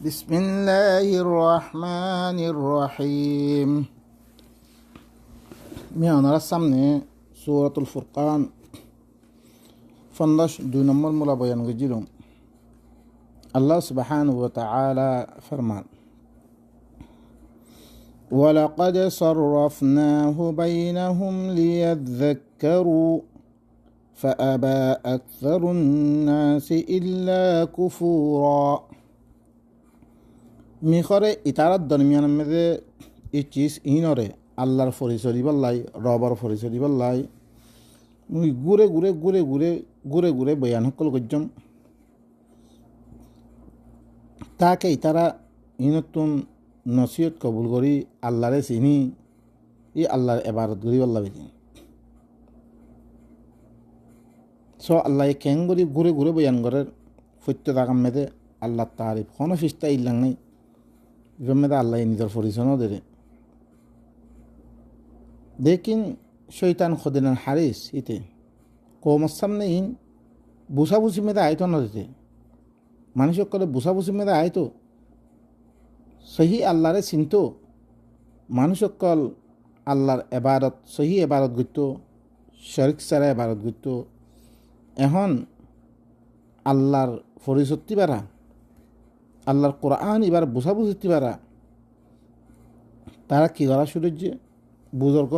بسم الله الرحمن الرحيم. میان সামনে সূরাতুল ফুরকান 2 নম্বর মূলা বয়ান গজিলুম। আল্লাহ সুবহানাহু ওয়া তাআলা ফরমান, وَلَقَدْ صَرَّفْنَاهُ بَيْنَهُمْ لِيَذَّكَّرُوا فَأَبَى أَكْثَرُ النَّاسِ إِلَّا كُفُورًا। মিখরে ইতারাত দরমিয়ান মধ্যে এই চিজ ইনরে আল্লাহর ফরিচয় দিবাল্লাই, রবার ফরিচয় দিবাল্লাই মুই ঘুরে ঘুরে ঘুরে ঘুরে ঘুরে ঘুরে বয়ান সকল গজ্জম তাকে ইতারা ইনতুন নসিহত কবুল করি আল্লাহরে চিনি ই আল্লাহর এবারত করিবাল্লা বেদিন আল্লাহ কেন করি ঘুরে ঘুরে বয়ান করার সত্য তাকাম মেদে আল্লাহ তারিফ কোনো ফিস্তা ইল্লাং নাই মেদে আল্লাহ নিজের পরিচয়ও দেরে দেখিন শৈতান খদিনান হারিস ইতে কৌমার সামনে ইন বুসাবুসি মেদে আয়তো না দিতে মানুষ করে বুসাবুসি মেদে আয়তো সহি আল্লাহরে চিনত মানুষ সকল আল্লাহর এবারত সহি এবারত গিত শরিক সারা এবারত গিত এখন আল্লাহর ফরিসত্তি বারা আল্লাহর কোরআন এবার বুঝাবুঝতি পারা তারা কি করা শুরু যে বুজর্গ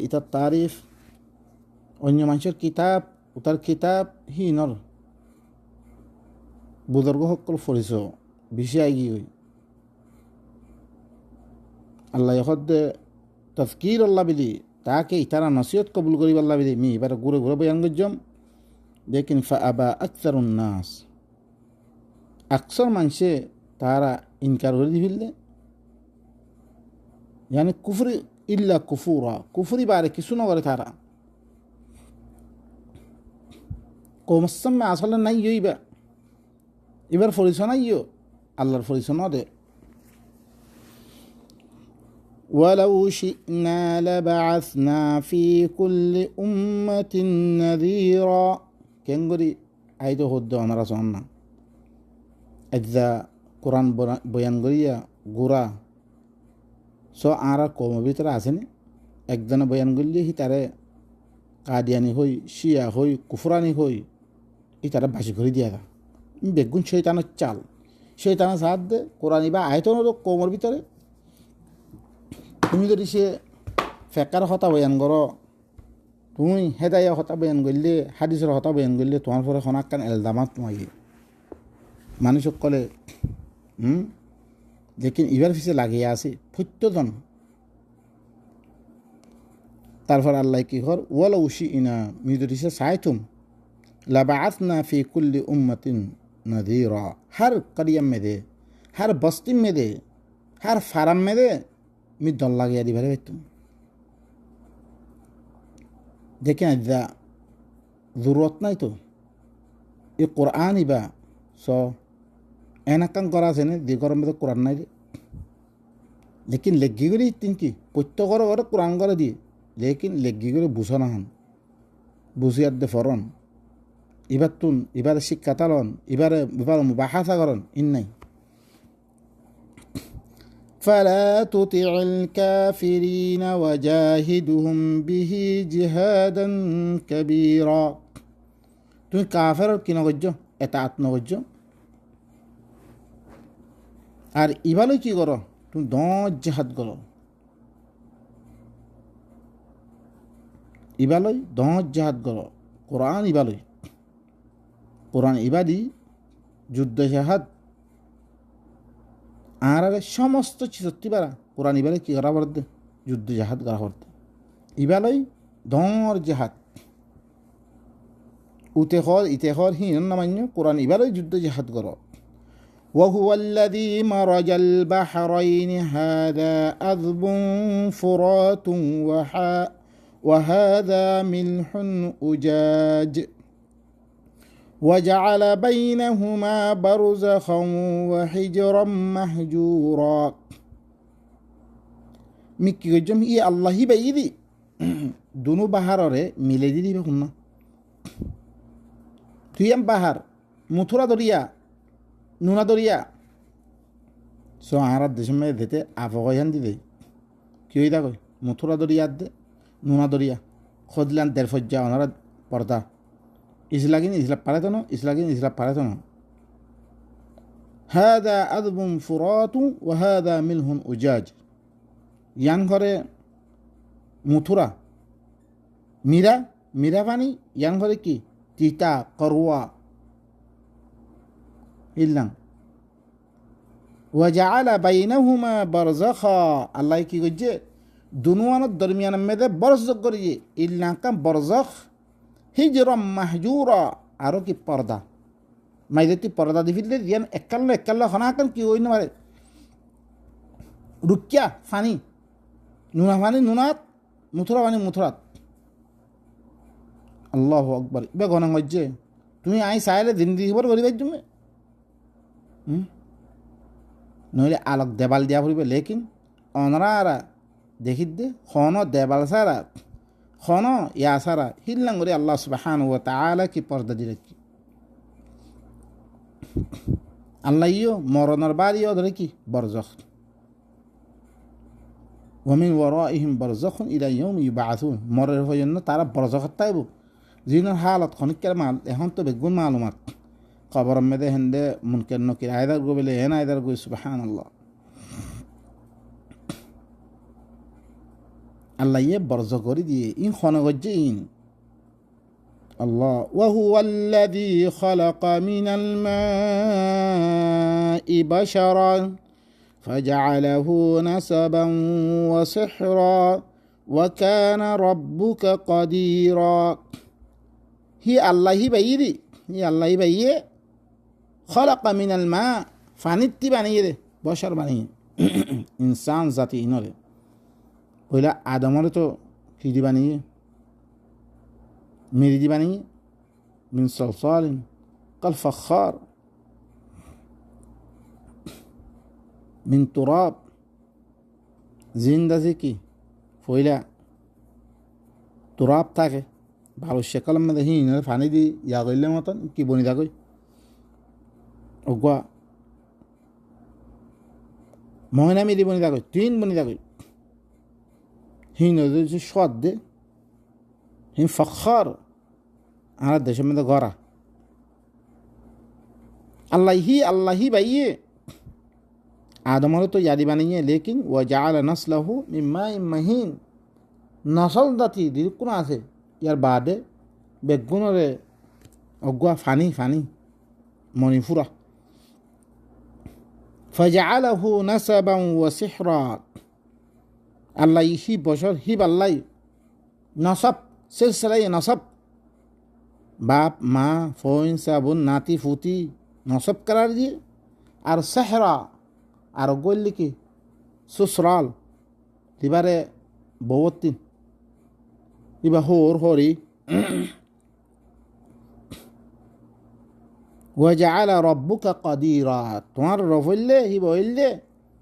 ইতার তারিফ অন্য মানুষের কিতাব উতার কিতাব হিনর বুজর্গ সকল ফরিস বেশি আগি হই আল্লাহ হদ্দে তফকির আল্লাহ বিদি তাকে ইতারা নসিহত কবুল করিব আল্লাহ বিদি মি এবার ঘুরে ঘুরে বয়ান গজ্জম দেখিন ফাআবা আকসারুন নাস আকসর মানুষে তারা ইনকার করে দিলে yani কুফরি ইল্লা কুফুরা কুফরি বারে কিছু না করে তারা কৌমসামে আসলে নাই ইবা এবার ফরিসা নাইও আল্লাহর ফরিসা না দে ولو شئنا لبعثنا في كل أمة نذيرا কেঙ্গরি আইতো হদ্দ আমরা শোন না এজা কোরআন বয়ান করিয়া গোড়া আর কম ভিতরে আসেনি একজনে বয়ান করলে সি তারে কাদিয়ানি হই শিয়া হই কুফরানি হই ই তারা বাসি করে দিয়া বেগুন শৈতানের চাল শৈতানের সাহায্য দে কোরআন বা আয়তন কমর ভিতরে তুমি যদি সে ফেকার হতা বয়ান করো তুমি হেদায়া হতা বয়ান করলে হাদিসের হতা বয়ান করলে তোমার পরে খনাক্কান এলদামাত তোমায় মানুষ সকলে লেকিন ইবার পিছিয়ে লাগিয়ে আছে প্রত্যেকজন তারপর আল্লাহ কি কর ওয়ালা উশি ইনা মিদরিসে সাইতুম লাবাআতনা ফি কুল্লি উম্মাতিন নাযীরা हर करियम में दे हर बस्ती में दे हर फारम में दे मिदल লাগিয়ে দিবারে তুম দেখেন যা জরুরত নাই তো এই কোরআন ইবা সো এনাকান করা আছে না যে গরম মধ্যে কোরআন নাই লেকিন লেগি করে তিনকি প্রত্যেক ঘরে কোরআন করে দিয়ে লেকিন লেগি করে বুঝো না হন বুঝিয়ার দে ফরন এবার তুন এবারে শিক্ষা তালন এবারে বাহাসা করন ইন নাই فلا تطع الكافرين وجاهدهم به جهادا كبيرا তুমি কাফের কি নগজ্য এটা আত্মগজ্য আর ইবালই কি করো তুমি 10 জেহাদ করো ইবালই 10 জেহাদ করো কোরআন ইবালই কোরআন ইবাদি যুদ্ধ জেহাদ আর সমস্ত সত্যি পারা কোরআন ইবালে কি করা পড়তে যুদ্ধ জেহাদ করা পড়তে ইবালই 10 জেহাদ ইতে হর হিন নামান্য কোরআন ইবালই যুদ্ধ জেহাদ করো وهو الذي مرج البحرين هذا عذب فرات وهذا ملح أجاج وجعل بينهما برزخا وحجرا محجورا মিকি গজম ই আল্লাহি বাইদি দুনো বাহারে মিলে দিদি বেকুন না তুই বাহার মুথুরা দরিয়া নুনা দরিয়া সো আর দেশের মেয়ে দিতে আবহাওয়ান দিতে কি হয়ে থাকো মথুরা দরিয়া দে নুনা দরিয়া খদলান দেড় ফজ্জা ওনারা পর্দা ইসলাগিন ইসলাম পারে তো না ইসলাগিন ইসলাম পারে তো না هذا عذب فرات وهذا ملح أجاج ইয়ান ঘরে মথুরা মীরা পানি ইয়ান ঘরে কি তিতা করুয়া ইল্লাম ওয়াজাআলা বাইনাহুমা বারযাখা আল্লাহ কি কইছে দুনুয়ানের দরমিয়ান মেদে বরজখ করিয়ে ইল্লা কাম বরজখ হিজরাম মাহজুরা আরো কি পর্দা মাইদেতি পর্দা দিফিলে ইয়ান একাল্লা খনাকান কি হই না পারে রুকিয়া ফানি নুনা ফানি নুনাত মথুরা ফানি মথুরাত আল্লাহু আকবার বে গনা মজ্জে তুমি আই চাইলে জিন্দিগি ভর করিবে তুমি নইলে আলোক দেবাল দিয়া ফুরিবে লেকিন অনরা দেখি দে খন দেবাল সারা খন ইয়া সারা হিল্লাং করে আল্লাহ সুবহানাহু ওয়া তাআলা কি পর্দা দিলে কি আল্লাহ ইয়ো মরণের বাড়িও ধরে কি বরজখ ওমিন ওয়ারাইহিম বারযাখুন ইলা ইয়াউমি ইউবআসুন মরের জন্য তারা বরজখত তাইব জিনের হালত খনিকের মাল এখন তো বেগুন মালুমাত খবর মেদে হেন্দে মুনকের নকির আয়দার গো বলে হেন আয়দার গো সুবহানাল্লাহ আল্লাহ ইয়ে বরজ করে দিয়ে ইন খন গজ্জে ইন আল্লাহ ওয়া হুয়াল্লাযী খালাকা মিনাল মাই বাশারান فجعله نسبا وسحرا وكان ربك قديرا هي الله بيدي هي الله بيه خلق من الماء فانتي بانيه بشر بانيه انسان ذاتي انوره ولا ادم تو كيدي بانيه ميدي بانيه من صلصال كالفخار من تراب জিন্দা যে কি ফইলা তুরাব থাকে ভালো শেকল মধ্যে হিন পানি দি ইয়া করলে মতন কি বনি থাকই ওগুয়া ময়না মেদি বনি থাকই তিন বনি থাকই হিন সদ দে হিন ফখর আর দেশের মধ্যে গড়া আল্লাহি বাইয়ে আদমরে তো ইয়াদি বানিয়ে লেকিন ও জাআলা নাসলাহু মিন মাইন মাহিন নসল দাতি দিকুন আছে ইয়ার বাদে বেগুনরে অগুয়া ফানি মণিপুরা ফাজআলাহু নাসাবান ওয়া সিহরা আল্লাহ হি বশর হি আল্লাহ নসব সিলসিলায়ে নসব বাপ মা ফোন সাবুন নাতি ফুতি নসব করার দিয়ে আর সেহরা আর গল্লি কি সুসরাল এবারে বৌতিন ইবা হরি ওয়াজআলা রাব্বুকা কাদিরা তোমার রব হইলে হি বইলে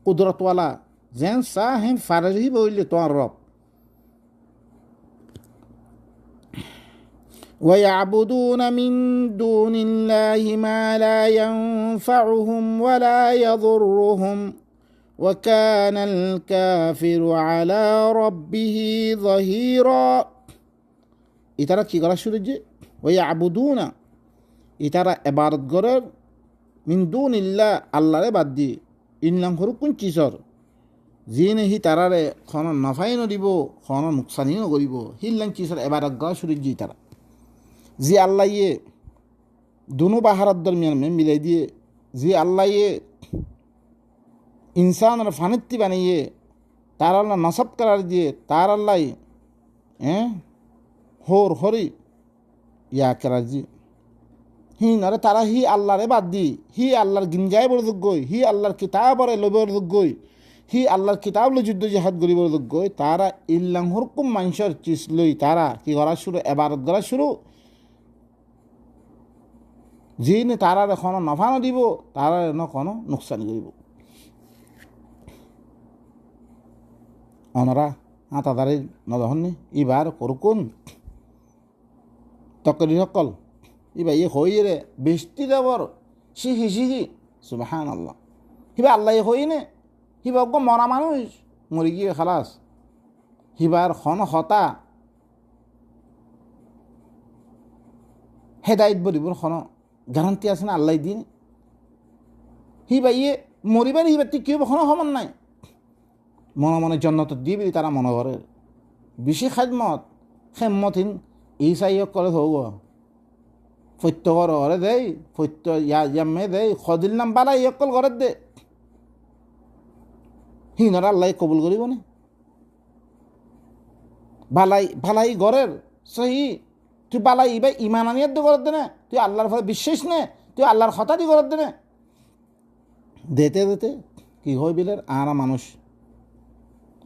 কুদরতওয়ালা যেন সাহেম ফারজ হি বইলে তোমার রব ويعبدون من دون الله ما لا ينفعهم ولا يضرهم وكان الكافر على ربه ظهيرا ইতারা কি করা শুরু যে ويعبدون ইতারা ইবাদত করে মিন দুনিল্লাহ আল্লাহরে বাদ দিয়ে ইনলাম হরু কোন চিসর জিনে হি তারারে খন নফাই নদিব খন নুকসানি নকরিব হিল্লাম চিসর ইবাদত করা শুরু যে তারা যে আল্লাহ ইয়ে দুনো বাহারাত দরমিয়ান में মিলাই দিয়ে যে আল্লাহ ইয়ে ইনসানের ফানিত্তি বানিয়ে তার আল্লাহ নসব করার দিয়ে তার আল্লাহ হরি ইয়া করার দিয়ে হি নরে তারা হি আল্লাহরে বাদ দি হি আল্লাহর গিঞ্জায় বড় যোগ্যই হি আল্লাহর কিতাবরে লবর যোগ্যই হি আল্লাহর কিতাব লো যুদ্ধ জিহাদ গরিবর যোগ্যই তারা ইল্লাং হুরকুম মানুষের চিজ লই তারা কি করা শুরু ইবাদত করা শুরু যিনি তারার কোনো নফানো দিব তারার কোনো নোকসানি করিব অনরা তাদের নদহনি ইবার করুকুন তকরি সকল ইবা হইরে বৃষ্টি দেবর সিহি সুবহানাল্লাহ। হিবা আল্লাহ হইনে হিবা অজ্ঞ মরা মানুষ মরি গিয়ে খালাস, হিবার খন হতা হেদায়ত বলিবর খন গ্যারান্টি আছে না আল্লাহ দিন। হিবা ইয়ে মরিবার হিবার ঠিক কেউ খন সমান নাই, মনে মনে জন্নত দিয়ে বলি তারা মনে করে বেশি খাদমত খেমমতিন এই চাই করে হোক ফত্য ঘরে দেয়, ফত্য ইয়ামে দেয়, সদিল নাম বালা ইয়কল ঘরে দে, হিনরা আল্লাহ কবুল করিব না। বালাই বালাই ঘরের সহি তুই বালাই ইবাই ইমান আনিয়ার দিয়ে ঘরের দে না, তুই আল্লাহর ফলে বিশ্বাস নে, তুই আল্লাহর কথা দিয়ে ঘরের দে না। দেতে দেতে কি হয় বিলের আরা মানুষ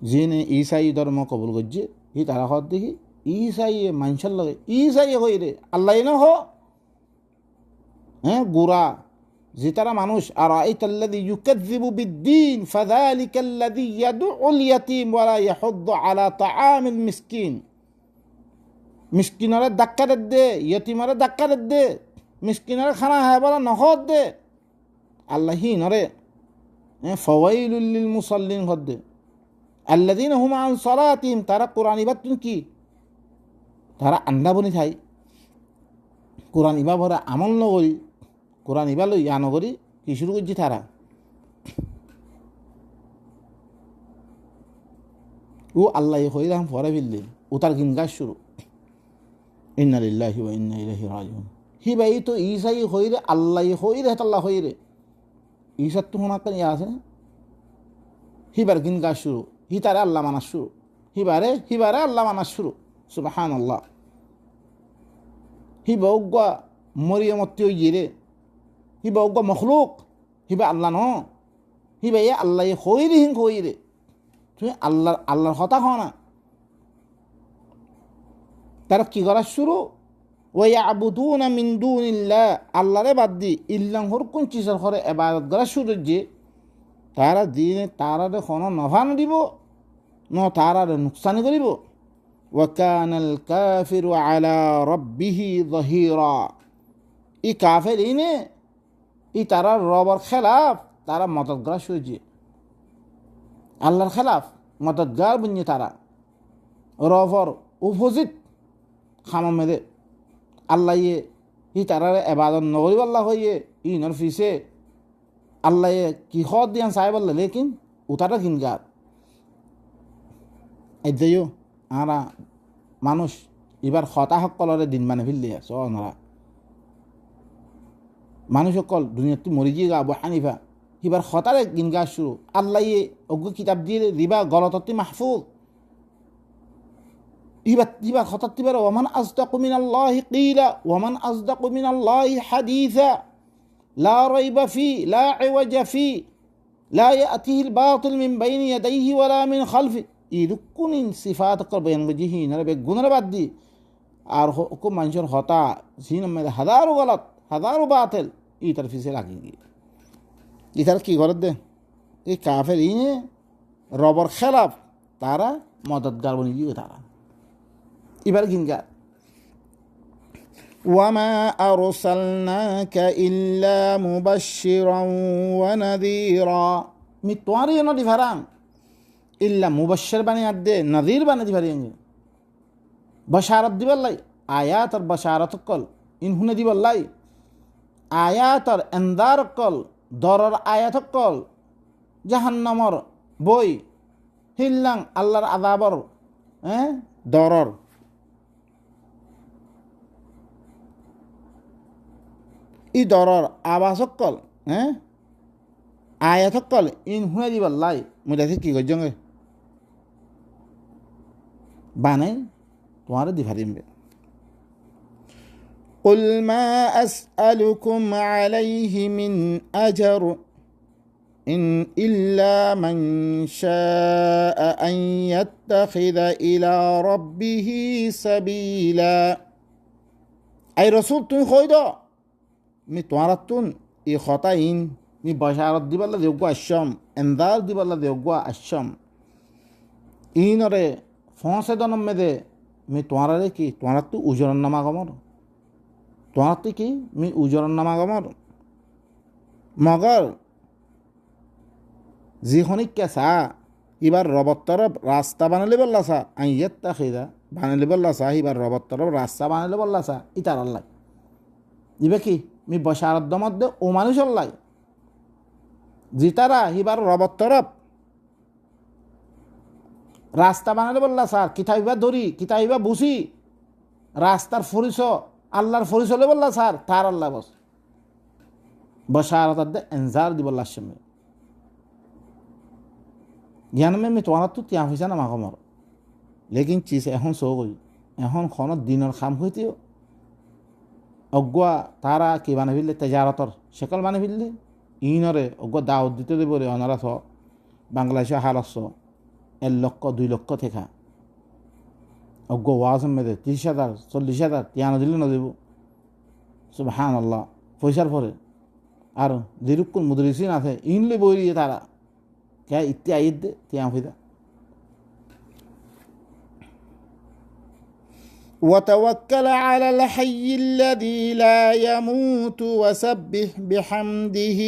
যিনি ইসাই ধর্ম কবুল করছে হি তারা হত দেখি ইসাই মানুষের লগে ইসাই হই রে আল্লাহ ন হ হ্যাঁ গুড়া যে তারা মানুষ। আর আইতাল্লাযী ইউকাযযিবু বিদ্দীন ফাযালিকাল্লাযী ইয়াদউল ইয়াতীম ওয়া লা ইয়াহুদ্দু আলা তাআমিল মিসকিন। মিসকিনরে ধাক্কা দে, ইয়তিমরে ধাক্কা দে, মিসকিনরে খানা খায় বলা নহদ দে। আল্লাহ হি নরে ফাওয়াইলুল লিল মুসাল্লিন হদ্দে আল্লাযীনা হুম আন সালাতিহিম, তারা কোরআন ইবাদতুন কি তারা আন্ডা বনি থাই কোরআন ইবা ভরা আমল নগরী, কোরআন ইবা লই ইয়া নগরী কি শুরু করছি তারা ও আল্লাহ হইরাম ফরা ফিরলে ও তার গিন গাছ শুরু। ইন্না লিল্লাহি ওয়া ইন্না ইলাইহি রাজিউন। হি ভাই তো ঈসাই হইরে আল্লাহ হইরে আল্লাহ হইরে ঈসার তো হোনা ইয়া আছে না, হিবার গিন গাছ শুরু, হি তারে আল্লাহ মানার শুরু, হিবারে আল্লাহ মানার শুরু। সুবহানাল্লাহ। হিবা উগ্গা মরিয়মত্তি ওই রে হিবা উগ্গা মখলুক, হিবা আল্লাহ ন, হিবা এ আল্লাহ হইরে হিং হইরে তুমি আল্লাহর হতা হ না। তারা কি করার শুরু ওয়ায়াবুদুনা মিন দুনিল্লাহ, আল্লাহরে বাদ দি ইল্লাহর কোন চিজের ঘরে ইবাদত করা শুরু যে তারা দিনে তারারে কোনো নফা দিব ন তারারে নুকসানি করিব। ওয়া কানাল কাফিরু আলা রাব্বিহি যাহিরা, ই কাফের ইনে ই তারা রবের খেলাফ তারা মদতগার শুরু যে আল্লাহর খেলাফ মদতগার বুঝে তারা রবর উপজিত খামা মেদে আল্লাহ ই তারারে এবাদত নগরিব আল্লাহ হইয়ে ই নর ফিসে আল্লাহ কি হদ দিয়ান সাহেব আল্লাহ লেকিন উতারা কিনগার এদেও আরা মানুষ এবার হতাহক কলরে দিন মানে ফিরলে সরা মানুষ সকল দুনিয়াতে মরি গিয়ে গা আবু হানিফা এবার হতারে গিনগা শুরু আল্লাহ অজ্ঞ কিতাব দিয়ে দিবা গলতত্তি মাহফুজ ইবার হঠাৎ দিবার ওমান আজদাকু মিনাল্লাহি কিলা ওমান আজদাকু মিনাল্লাহি হাদিসা লা রাইবা ফি লা ইওয়াজা ফি লা ইয়াতিহিল বাতিল মিন বাইনি ইয়াদাইহি ওয়ালা মিন খালফি। এই রুকুনিন সিফাত কর বয়ান বুঝিহি না বেগুনের বাদ দি আর হুকুম মানুষের হতা জিন মে হাজারো গলত হাজারো বাতিল ই তার ফিসে লাগি ই তার কি করে দে এই কাফের ইনে রবর খেলাফ তারা মদতগার বনি গিয়ে তারা এবার গিনগা ওয়ামা আরসালনাকা ইল্লা মুবাশশিরান ওয়া নাযীরা, মি তোয়ারি ন দিভারাং ইল্লা মুবাশশির বানি আদে নাযীর বানি দিভারিং বশারত দিবাল্লাই আয়াত আর বশারত কল ইনহুনে দিবাল্লাই আয়াত আর ইনদার কল দরর আয়াত কল জাহান্নামর বই হিল্লাং আল্লাহর আযাবর দরর ই দরর আবাসকল আয়াতকল ইন হুনে দিবাল্লাই মুদাসি কি করজঙ্গে বানাই তোমার দিভারিমবে। قل ما أسألكم عليه من أجر إن إلا من شاء أن يتخذ إلى ربه سبيلا। أي رسول তুই কই দাও মি তোমারাতুন ই খতাইন মি বশারত দিবাল্লা দেওয়া আশম এন্দার দিবাল্লা দেওয়া আশম ইনরে ফসে দনম মেদে মি তোমারে কি তোমার তো উজরন নামাগমর তোমার কি মি উজরন নামাগমর মগর যিখনিককে চা এবার রবত তরফ রাস্তা বানালে বললা চা আইয়াত্তা খেদা বানালে বললা চা এবার রবত তরফ রাস্তা বানালে বললা চা ইতার আল্লাহ ইবে কি মি বসারদ্দ মধ্যে ও মানুষ আল্লাহ জিতারা এবার রবত তরফ রাস্তা বানালে বললা স্যার কিতাবিবা ধরি কিতাবিবা বুঝি রাস্তার ফরিস আল্লাহর ফরিস হলে বললা স্যার তার আল্লাহ বস বসারত এনজার দি বললার সময় জ্ঞানমে আমি তোমার তো তিয়া হয়েছে না মাকমর লেকিন চিজ এখন চৌ গই এখন খনত দিনের খাম হইতেও অগুয়া তারা কি বানে ফেললে তেজারতর সেকল বানে ফেললে ইনরে অগুয়া দাওয়াত দিতে দেব রে অনারা ছ বাংলাদেশে হারস্য 1 লক্ষ 2 লক্ষ থেকে অজ্ঞ ওয়াজ মেদে 30,000 40,000 তিয়ানো দিলে না দেব সুবহানাল্লাহ পয়সার পরে আর যেরকম মুদরিসিন আছে ইনলে বই দিয়ে তারা কে ইত্যাদ তিয়া হইদা وتوكل على الحي الذي لا يموت وسبح بحمده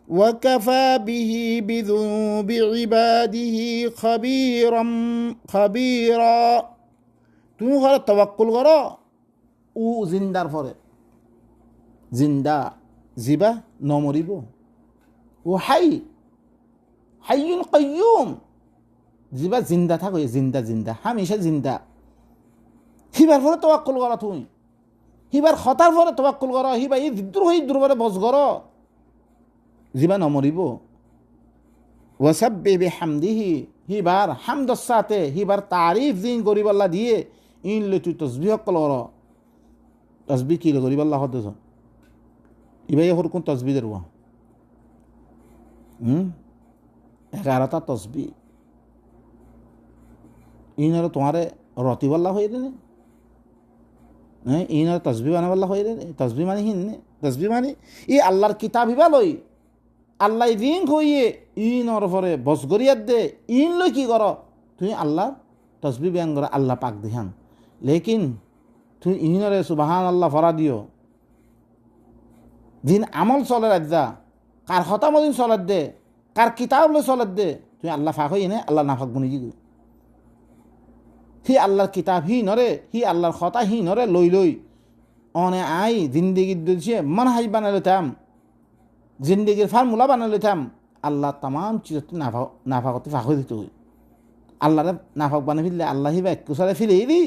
وكفى به بذنوب عباده خبيرا তুমি ঘরে তওয়াক্কুল করো ও জিন্দার পরে জিন্দা জিবা নমরিব ও হাইয়ুন কাইয়ুম জিবা জিন্দা থাকো জিন্দা হামেশা জিন্দা হিবার পরে তওয়াক্কুল করো তুমি হিবার খতার পরে তওয়াক্কুল করো হিবা এই দ্রুহ পরে বস করো জিবা নমরিব ওয়াসাব্বি বিহামদিহি হিবার হামদর সাথে হিবার তারিফ দিন গরিবাল্লাহ দিয়ে ইনলে তুই তসবিহ কর তসবি কি গরিবাল্লাহ হতেছ ইবাই হর কোন তসবি দেব 11টা তসবি ইনরে তোমারে রতিবাল্লাহ হয়ে রে ইনরে তসবি বানাবাল্লাহ হয়ে রে তসবি মানে হিন তসবি মানে ই আল্লাহর কিতাব হিবা লই আল্লাহ দিন হইয়ে ইনর পরে বস গরিয়াত দে ইন লই কি কর তুই আল্লাহ তসবি ব্যান কর আল্লাহ পাক দিহান লেকিন তুই ইনরে সুবহান আল্লাহ ফরা দিও দিন আমল চলে রাজা কার হতামদিন চলত দে কার কিতাব লই চলত দে তুই আল্লাহ ফাঁক হই নে আল্লাহ নাফাক বুনি কি হি আল্লাহর কিতাব হি নরে হি আল্লাহর কথা হি নরে লই অনে আই জিন্দিগির দিছে মানহাজ বানাই লইতাম জিন্দিগির ফার্মুলা বানাই লইতাম আল্লাহ তাম চিজ নাফাকতে ফাঁক হয়ে দিত আল্লাহরে নাফাক বানাই ফিরলে আল্লাহ হিবা একসারে ফিরে দি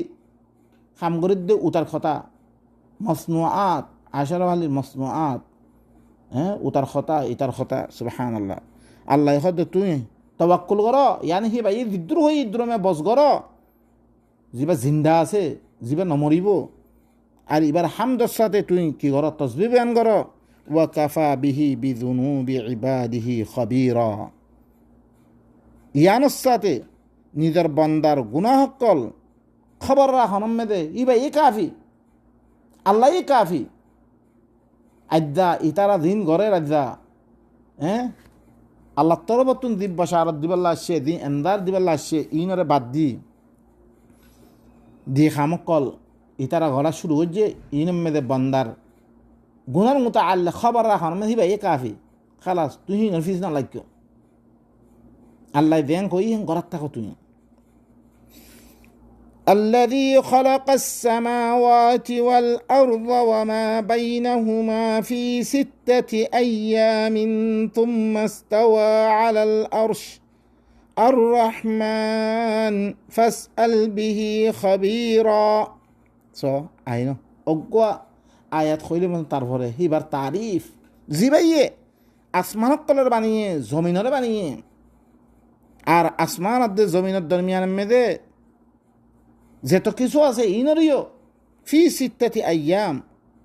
খাম করে দে উতার কথা মসনুআত আশার আলীর মসনুআত উতার কথা ইতার কথা সুবহানাল্লাহ আল্লাহ হদ তুই তওয়াক্কুল কর ইয়ানি হিবা ই বিদ্রোহ হই ইদ্রমে বস কর যিবা জিন্দা আছে যিবা নমরিব আর এবার হামদর সাথে তুই কি কর তসবিহ বয়ান কর ওয়া কাফা বিহি বিযুনুবি ইবাদিহি খবীরা ইয়ানোর সাথে নিজের বান্দার গুনাহকল খবর রাখন মেদে ইবা ই কাফি আল্লাহ ই কাফি আজ্জা ইতারা দিন ঘরে রাজ্জা আল্লাহ তরবতুন দিব বাশারত দিবাল্লা আসছে দিন এন্দার দিবাল্লা আসছে ইনরে বাদ দি খামকল ইতারা ঘরা শুরু হচ্ছে ইনম মেদে বান্দার গুনার মতো আল্লাহ খবর রাখন মেদি ভাই এ কাফি খালাস তুই ফিস না লাগ আল্লাহ দেন কই ঘরাত থাকো তুই الذي خلق السماوات والأرض وما بينهما في 6 أيام ثم استوى على الأرش الرحمن فاسأل به خبيرا আইনো অজ্ঞা আয়াত কইলে মানে তারপরে হিবার তারিফ জিবাইয়ে আসমানক কলর বানিয়ে জমিনরে বানিয়ে আর আসমান আর জমিনের দরমিয়ান মেদে যেত কিছু আছে ইনরিও ফি 6 আইয়াম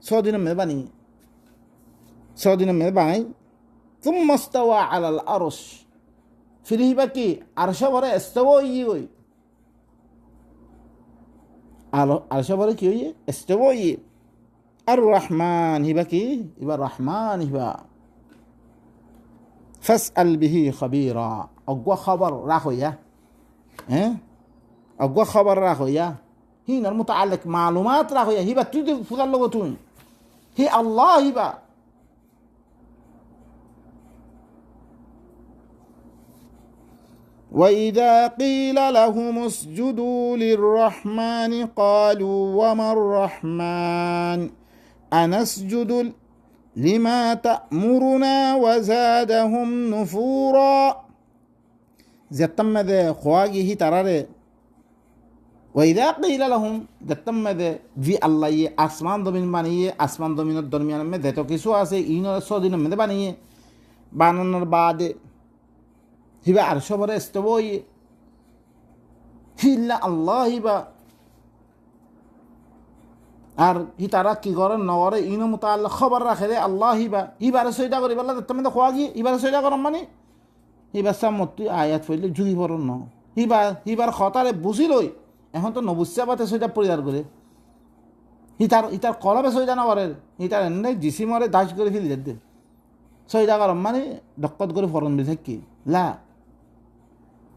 6 দিনের মেদে বানিয়ে 6 দিনের মেদে বানাই তুম্মা ইস্তাওয়া আলাল আরশ ফিরি হিবা কি আরশ ভরে ইস্তাওয়া ই হই আরশ ভরে কি হইয়ে ইস্তাওয়া ই আর রহমান হিবা কি ইবা রহমান হিবা ফাসআল বিহি খবীরা অজ্ঞা খবর রাখইয়া অজ্ঞা খবর রাখইয়া হিনার মুতাআল্লিক মালুমাত রাখইয়া হিবা তুই ফুলার লগ তুই হি আল্লাহ হিবা وإذا قيل لهم اسجدوا للرحمن قالوا وما الرحمن أنسجد لما تأمرنا وزادهم نفورا زتمد خواجه ترى وإذا قيل لهم زتمد في الله আসমান জমিন বানিয়ে আসমান জমিনের দরমিয়ান মধ্যে তো কিছু আছে ইনর সদিনের মধ্যে বানিয়ে বানানোর বাদে হিবা আর সবরে স্তবই হিল্লা আল্লাহ হিবা আর হি তারা কি করে নগরে ইনো মোতাল্লা খবর রাখে রে আল্লাহ হিবা হিবারে সইদা করি বললা তুমি তো খোয়া গিয়ে হিবারে সইদা করম মানে হিবার সামত্তি আয়াত ফেললে জুগি পড়ন ন হিবার খতারে বুঝি লই এখন তো নবুসা পাতে সইদা পরিবার করে ইতার কলবে সইদা নগরের ইতার এনে জিসিমরে দাস করে ফেলি দে সইদা করম মানে ডক্কত করে ফরন বি থাকি লা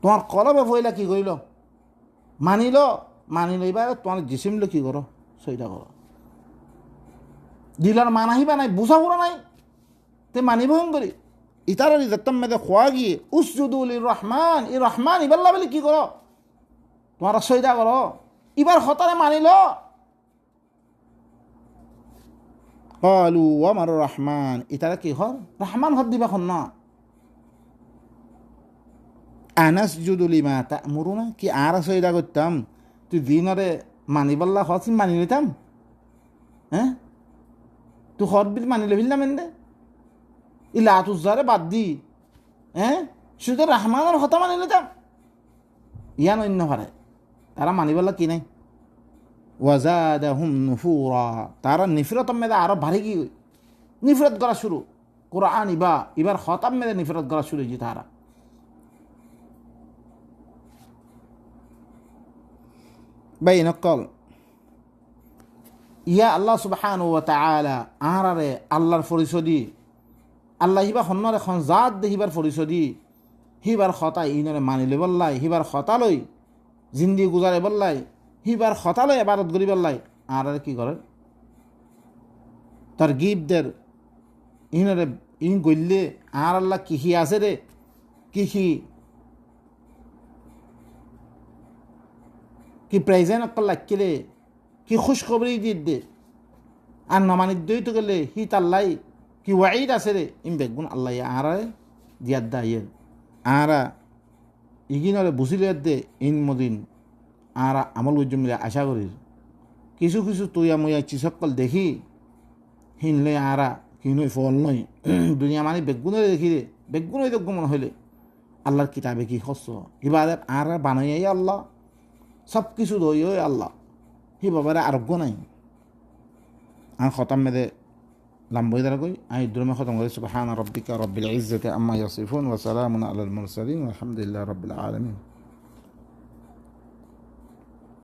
তোমার কলবে ফইলা কি করিল মানিল এবার তোমার জিসিমল কি করো সইটা করো দিলার মানাহিবা নাই বুঝা পুরা নাই তে মানিব করি ইতার ইজাত্তাম মেদে খোয়া গিয়ে উসজুদুল রহমান ই রহমান ইবাল্লা বলে কি করো তোমার সইটা করো এবার হতারে মানিল কলু আমার রহমান ইতারা কি হর রহমান হত দিবা খন না আনাসজুদু লিমা তা'মুরুনা কি আর সইদা করতাম তুই দিনরে মানিবাল্লা হসিন মানি লইতাম হ্যাঁ তুই হর বিল মানি লইল না মেন্দে ইলা তুজারে বাদ দি হ্যাঁ শুধু রহমানের হতা মানি লইতাম ইয়ান অন্য পারে তারা মানিবাল্লা কি নাই ওয়াজাদাহুম নুফুরা তারা নিফরত মেদে আরো ভারী কি নিফরত করা শুরু কোরআন এবার হতাম মেদে নিফরত করা শুরু হয়েছে তারা বাই নকল ইয়া আল্লাহ সুবহানাহু ওয়া তাআলা আরারে আল্লাহর পরিচয় আল্লাহ হিবা হন্নর এখন জাত দে হিবার পরিচয় হিবার খতা ইনরে মানিলে বললাই হিবার খতা লই জিন্দি গুজারে বললাই হিবার খতা লই ইবাদত করি বললাই আরারে কি করে তার গিবদের ইনরে ইন গইলে আর আল্লাহ কিহি আছে রে কিহি কি প্রাইজেন অকল লাগলে কি খুশখবরি দিয়ে দে আর নমানিত দই তো গেলে হি তাল্লাই কি ওয়াইদ আছে রে ইম বেগুন আল্লাহ আরা দিয়ার দা ইয়ের আরা ইগিনরে বুঝিলে দে ইন মদিন আরা আমল উজ্জম মিলে আশা করির কিছু কিছু তুইয়া মুইয়া চিসকল দেখি হিনলে আরা কিনুই ফল নয় দুনিয়া মানে বেগুনে দেখি রে বেগুন হইতে মনে হইলে আল্লাহর কিতাবে কি খস ইবাদত আরা বানাইয়াই আল্লাহ সব কিছু দই ওই আল্লাহ হি বাবারে আরোগ্য নাই আর খতম মেদে লাম্বই দ্বারা কই আমি দুরমে খতম করি সুবহান রাব্বিকা রাব্বিল ইজ্জাতি আম্মা ইয়াসিফুন ওয়া সালামুন আলাল মুরসালিন ওয়া আলহামদুলিল্লাহি রাব্বিল আলামিন।